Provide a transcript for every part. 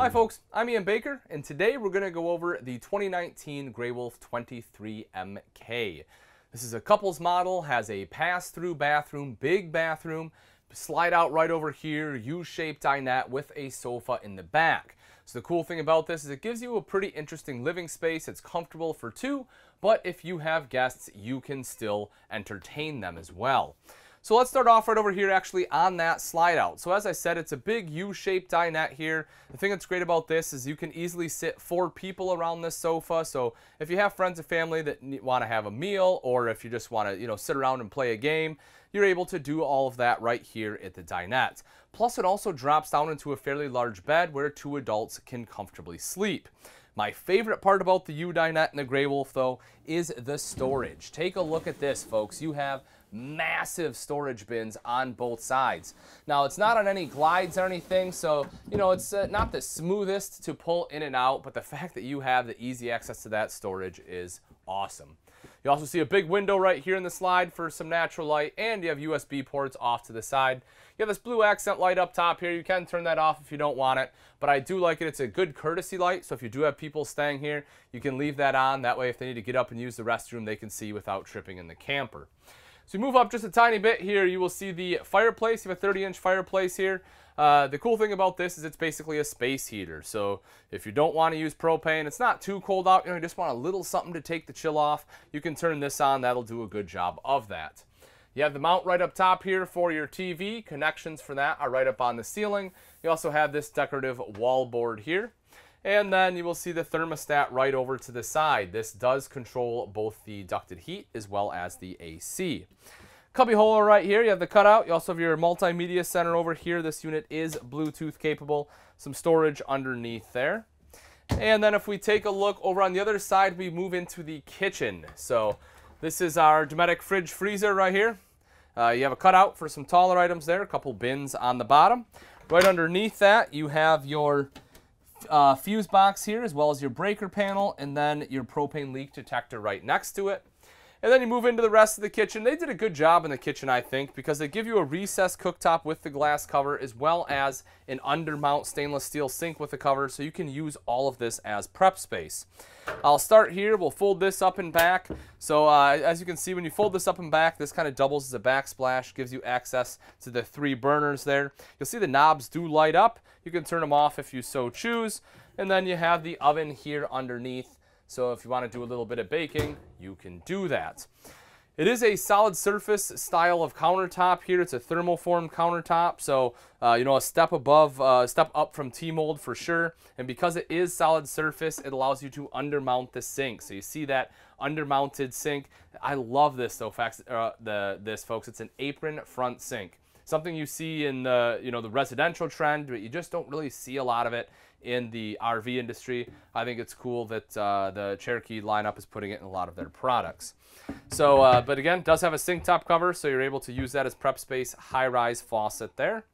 Hi folks, I'm Ian Baker, and today we're going to go over the 2019 Grey Wolf 23MK. This is a couples model, has a pass-through bathroom, big bathroom, slide out right over here, U-shaped dinette with a sofa in the back. So the cool thing about this is it gives you a pretty interesting living space. It's comfortable for two, but if you have guests, you can still entertain them as well. So let's start off right over here actually on that slide out. So as I said, it's a big U-shaped dinette here. The thing that's great about this is you can easily sit 4 people around this sofa. So if you have friends and family that want to have a meal, or if you just want to, sit around and play a game, you're able to do all of that right here at the dinette. Plus it also drops down into a fairly large bed where 2 adults can comfortably sleep. My favorite part about the U-dinette and the Grey Wolf though is the storage. Take a look at this, folks. You have massive storage bins on both sides. Now it's not on any glides or anything, so it's not the smoothest to pull in and out, but the fact that you have the easy access to that storage is awesome. You also see a big window right here in the slide for some natural light, and you have USB ports off to the side. You have this blue accent light up top here. You can turn that off if you don't want it, but I do like it. It's a good courtesy light, so if you do have people staying here, you can leave that on. That way if they need to get up and use the restroom, they can see without tripping in the camper. So you move up just a tiny bit here, you will see the fireplace. You have a 30-inch fireplace here. The cool thing about this is it's basically a space heater. So if you don't want to use propane, it's not too cold out, you just want a little something to take the chill off, you can turn this on. That'll do a good job of that. You have the mount right up top here for your TV. Connections for that are right up on the ceiling. You also have this decorative wall board here. And then you will see the thermostat right over to the side. This does control both the ducted heat as well as the AC. Cubby hole right here, you have the cutout. You also have your multimedia center over here. This unit is Bluetooth capable. Some storage underneath there. And then if we take a look over on the other side, we move into the kitchen. So this is our Dometic fridge freezer right here. You have a cutout for some taller items there, a couple bins on the bottom. Right underneath that, you have your fuse box here, as well as your breaker panel, and then your propane leak detector right next to it. And then you move into the rest of the kitchen. They did a good job in the kitchen, I think, because they give you a recessed cooktop with the glass cover, as well as an undermount stainless steel sink with the cover, so you can use all of this as prep space. I'll start here. We'll fold this up and back. So as you can see, when you fold this up and back, this kind of doubles as a backsplash, gives you access to the 3 burners there. You'll see the knobs do light up. You can turn them off if you so choose. And then you have the oven here underneath. So if you want to do a little bit of baking, you can do that. It is a solid surface style of countertop here. It's a thermoform countertop, so a step up from T-mold for sure. And because it is solid surface, it allows you to undermount the sink. So you see that undermounted sink. I love this though, folks. It's an apron front sink. Something you see in the residential trend, but you just don't really see a lot of it in the RV industry. I think it's cool that the Cherokee lineup is putting it in a lot of their products. So, but again, it does have a sink top cover, so you're able to use that as prep space. High-rise faucet there.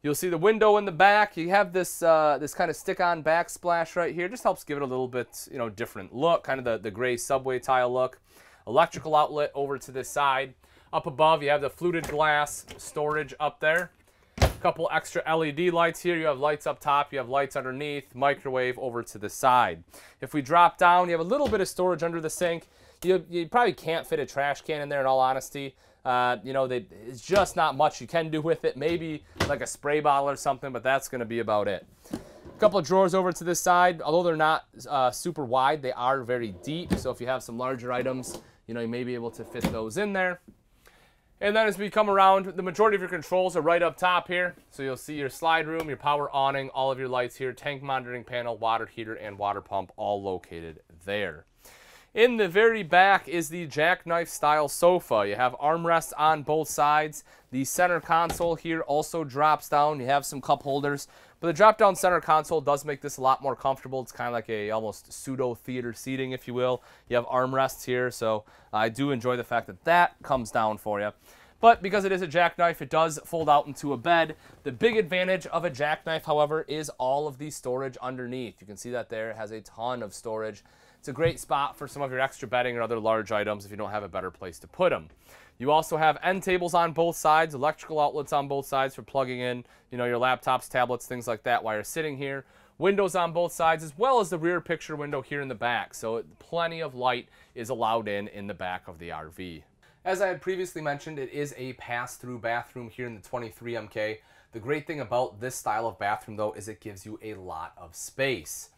You'll see the window in the back. You have this this kind of stick-on backsplash right here. Just helps give it a little bit, different look, kind of the gray subway tile look. Electrical outlet over to this side. Up above, you have the fluted glass storage up there. A couple extra LED lights here. You have lights up top, you have lights underneath, microwave over to the side. If we drop down, you have a little bit of storage under the sink. You probably can't fit a trash can in there, in all honesty. It's just not much you can do with it. Maybe like a spray bottle or something, but that's going to be about it. A couple of drawers over to this side. Although they're not super wide, they are very deep. So if you have some larger items, you may be able to fit those in there. And then as we come around, the majority of your controls are right up top here. So you'll see your slide room, your power awning, all of your lights here, tank monitoring panel, water heater, and water pump, all located there. In the very back is the jackknife style sofa. You have armrests on both sides. The center console here also drops down. You have some cup holders, but the drop down center console does make this a lot more comfortable. It's kind of like a almost pseudo theater seating, if you will. You have armrests here, so I do enjoy the fact that that comes down for you. But because it is a jackknife, it does fold out into a bed. The big advantage of a jackknife, however, is all of the storage underneath. You can see that there. It has a ton of storage. It's a great spot for some of your extra bedding or other large items if you don't have a better place to put them. You also have end tables on both sides, electrical outlets on both sides for plugging in, your laptops, tablets, things like that while you're sitting here. Windows on both sides, as well as the rear picture window here in the back, so plenty of light is allowed in the back of the RV. As I had previously mentioned, it is a pass-through bathroom here in the 23MK. The great thing about this style of bathroom, though, is it gives you a lot of space.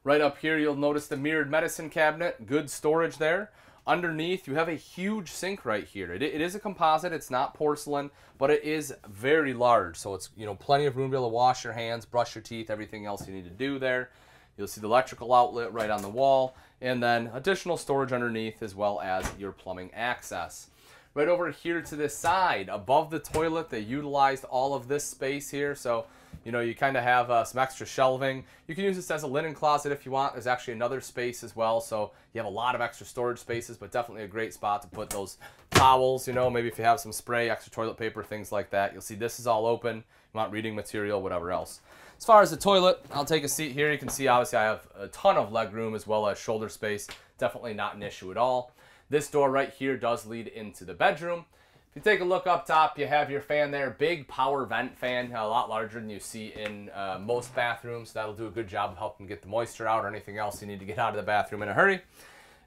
Right up here, you'll notice the mirrored medicine cabinet, good storage there. Underneath, you have a huge sink right here. It is a composite, it's not porcelain, but it is very large. So it's, you know, plenty of room to be able to wash your hands, brush your teeth, everything else you need to do there. You'll see the electrical outlet right on the wall, and then additional storage underneath as well as your plumbing access. Right over here to this side, above the toilet, they utilized all of this space here. So, you know, you kind of have some extra shelving. You can use this as a linen closet if you want. There's actually another space as well. So you have a lot of extra storage spaces, but definitely a great spot to put those towels, you know, maybe if you have some spray, extra toilet paper, things like that. You'll see this is all open. You want reading material, whatever else. As far as the toilet, I'll take a seat here. You can see, obviously, I have a ton of leg room as well as shoulder space. Definitely not an issue at all. This door right here does lead into the bedroom. If you take a look up top, you have your fan there. Big power vent fan, a lot larger than you see in most bathrooms. That'll do a good job of helping get the moisture out or anything else you need to get out of the bathroom in a hurry.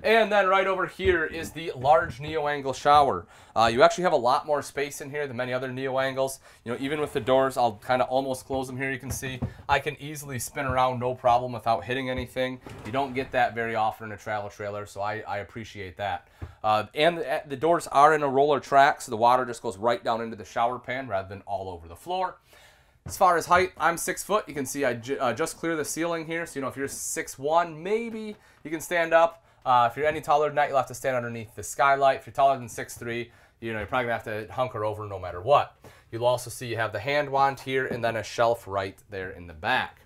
And then right over here is the large neo-angle shower. You actually have a lot more space in here than many other neo-angles. You know, even with the doors, I'll kind of almost close them here. You can see I can easily spin around no problem without hitting anything. You don't get that very often in a travel trailer, so I appreciate that. And the doors are in a roller track, so the water just goes right down into the shower pan rather than all over the floor. As far as height, I'm 6 foot. You can see I just clear the ceiling here, so you know, if you're 6'1", maybe you can stand up. If you're any taller than that, you'll have to stand underneath the skylight. If you're taller than 6'3", you know, you're probably going to have to hunker over no matter what. You'll also see you have the hand wand here and then a shelf right there in the back.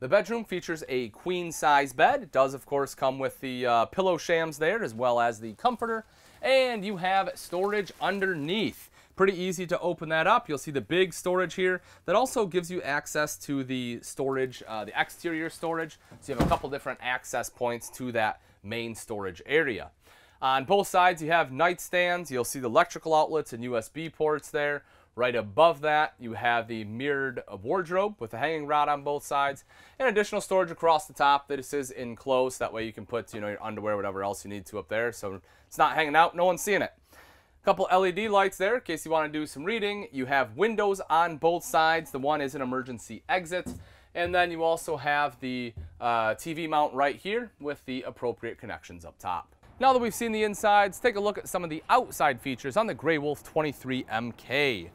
The bedroom features a queen-size bed. It does, of course, come with the pillow shams there as well as the comforter. And you have storage underneath. Pretty easy to open that up. You'll see the big storage here. That also gives you access to the storage, the exterior storage. So you have a couple different access points to that main storage area. On both sides, you have nightstands. You'll see the electrical outlets and USB ports there. Right above that, you have the mirrored wardrobe with a hanging rod on both sides and additional storage across the top. This is enclosed. That way you can put, you know, your underwear, whatever else you need to up there. So it's not hanging out. No one's seeing it. A couple LED lights there in case you want to do some reading. You have windows on both sides. The one is an emergency exit. And then you also have the TV mount right here with the appropriate connections up top. Now that we've seen the insides, take a look at some of the outside features on the Grey Wolf 23MK.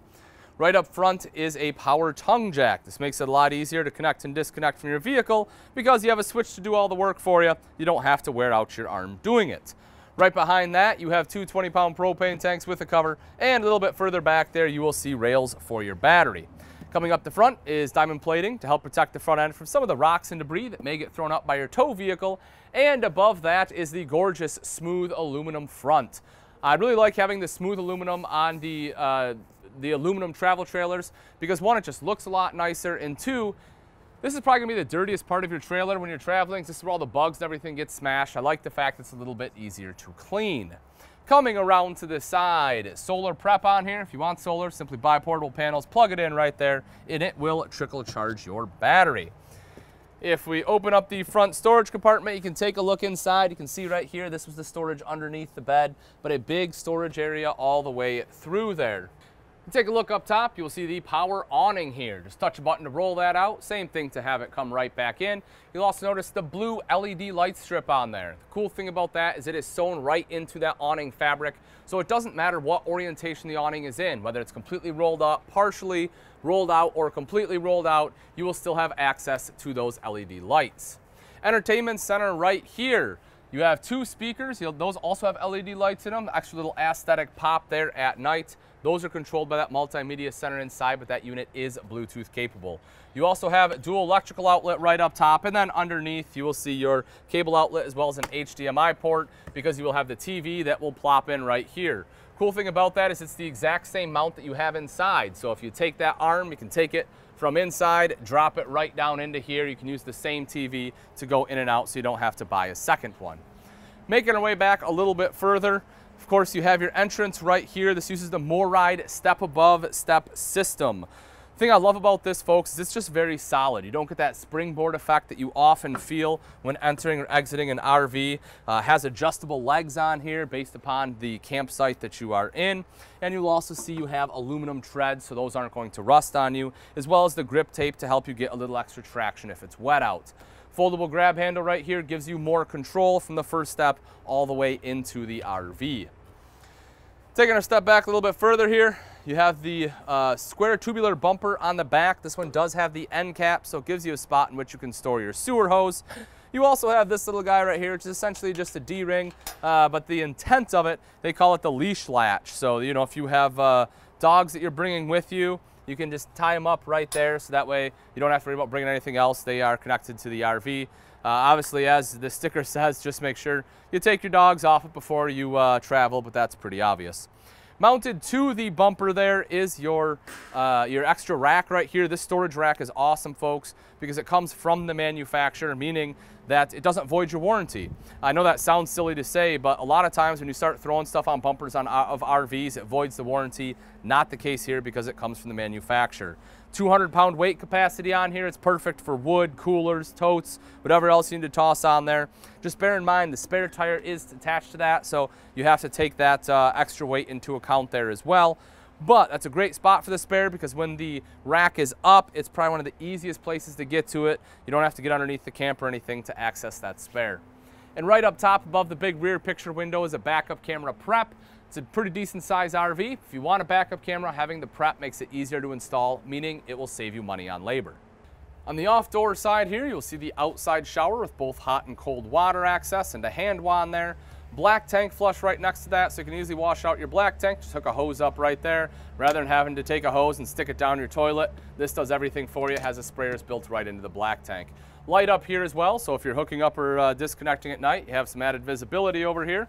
Right up front is a power tongue jack. This makes it a lot easier to connect and disconnect from your vehicle because you have a switch to do all the work for you. You don't have to wear out your arm doing it. Right behind that, you have two 20-pound propane tanks with a cover, and a little bit further back there, you will see rails for your battery. Coming up the front is diamond plating to help protect the front end from some of the rocks and debris that may get thrown up by your tow vehicle. And above that is the gorgeous smooth aluminum front. I really like having the smooth aluminum on the aluminum travel trailers because one, it just looks a lot nicer, and two, this is probably going to be the dirtiest part of your trailer when you're traveling. This is where all the bugs and everything get smashed. I like the fact it's a little bit easier to clean. Coming around to the side, solar prep on here. If you want solar, simply buy portable panels, plug it in right there, and it will trickle charge your battery. If we open up the front storage compartment, you can take a look inside. You can see right here, this was the storage underneath the bed, but a big storage area all the way through there. Take a look up top, you'll see the power awning here. Just touch a button to roll that out. Same thing to have it come right back in. You'll also notice the blue LED light strip on there. The cool thing about that is it is sewn right into that awning fabric, so it doesn't matter what orientation the awning is in, whether it's completely rolled up, partially rolled out, or completely rolled out, you will still have access to those LED lights. Entertainment center right here. You have two speakers. Those also have LED lights in them. Extra little aesthetic pop there at night. Those are controlled by that multimedia center inside, but that unit is Bluetooth capable. You also have a dual electrical outlet right up top, and then underneath you will see your cable outlet as well as an HDMI port because you will have the TV that will plop in right here. Cool thing about that is it's the exact same mount that you have inside. So if you take that arm, you can take it from inside, drop it right down into here. You can use the same TV to go in and out so you don't have to buy a second one. Making our way back a little bit further, of course, you have your entrance right here. This uses the MORryde step above step system. The thing I love about this, folks, is it's just very solid. You don't get that springboard effect that you often feel when entering or exiting an RV. Has adjustable legs on here based upon the campsite that you are in. And you'll also see you have aluminum treads, so those aren't going to rust on you, as well as the grip tape to help you get a little extra traction if it's wet out. Foldable grab handle right here gives you more control from the first step all the way into the RV. Taking a step back a little bit further here, you have the square tubular bumper on the back. This one does have the end cap, so it gives you a spot in which you can store your sewer hose. You also have this little guy right here, which is essentially just a D-ring, but the intent of it, they call it the leash latch. So, you know, if you have dogs that you're bringing with you, you can just tie them up right there, so that way you don't have to worry about bringing anything else. They are connected to the RV. Obviously, as the sticker says, just make sure you take your dogs off it before you travel, but that's pretty obvious. Mounted to the bumper there is your extra rack right here. This storage rack is awesome, folks, because it comes from the manufacturer, meaning that it doesn't void your warranty. I know that sounds silly to say, but a lot of times when you start throwing stuff on bumpers of RVs, it voids the warranty. Not the case here because it comes from the manufacturer. 200-pound weight capacity on here. It's perfect for wood, coolers, totes, whatever else you need to toss on there. Just bear in mind the spare tire is attached to that, so you have to take that extra weight into account there as well. But that's a great spot for the spare because when the rack is up, it's probably one of the easiest places to get to it. You don't have to get underneath the camper or anything to access that spare. And right up top above the big rear picture window is a backup camera prep. It's a pretty decent size RV. If you want a backup camera, having the prep makes it easier to install, meaning it will save you money on labor. On the off-door side here, you'll see the outside shower with both hot and cold water access and a hand wand there. Black tank flush right next to that, so you can easily wash out your black tank. Just hook a hose up right there. Rather than having to take a hose and stick it down your toilet, this does everything for you. It has a sprayers built right into the black tank. Light up here as well, so if you're hooking up or disconnecting at night, you have some added visibility over here.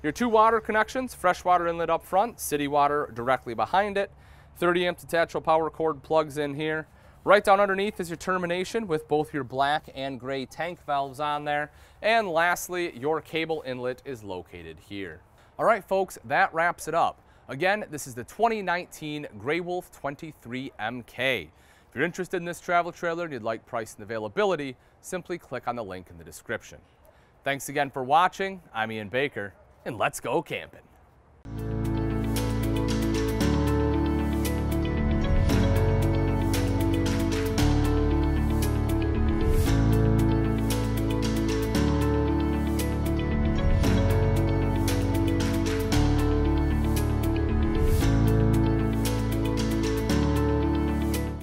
Your 2 water connections, freshwater inlet up front, city water directly behind it. 30 amp detachable power cord plugs in here. Right down underneath is your termination with both your black and gray tank valves on there. And lastly, your cable inlet is located here. All right, folks, that wraps it up. Again, this is the 2019 Grey Wolf 23 MK. If you're interested in this travel trailer and you'd like price and availability, simply click on the link in the description. Thanks again for watching. I'm Ian Baker, and let's go camping.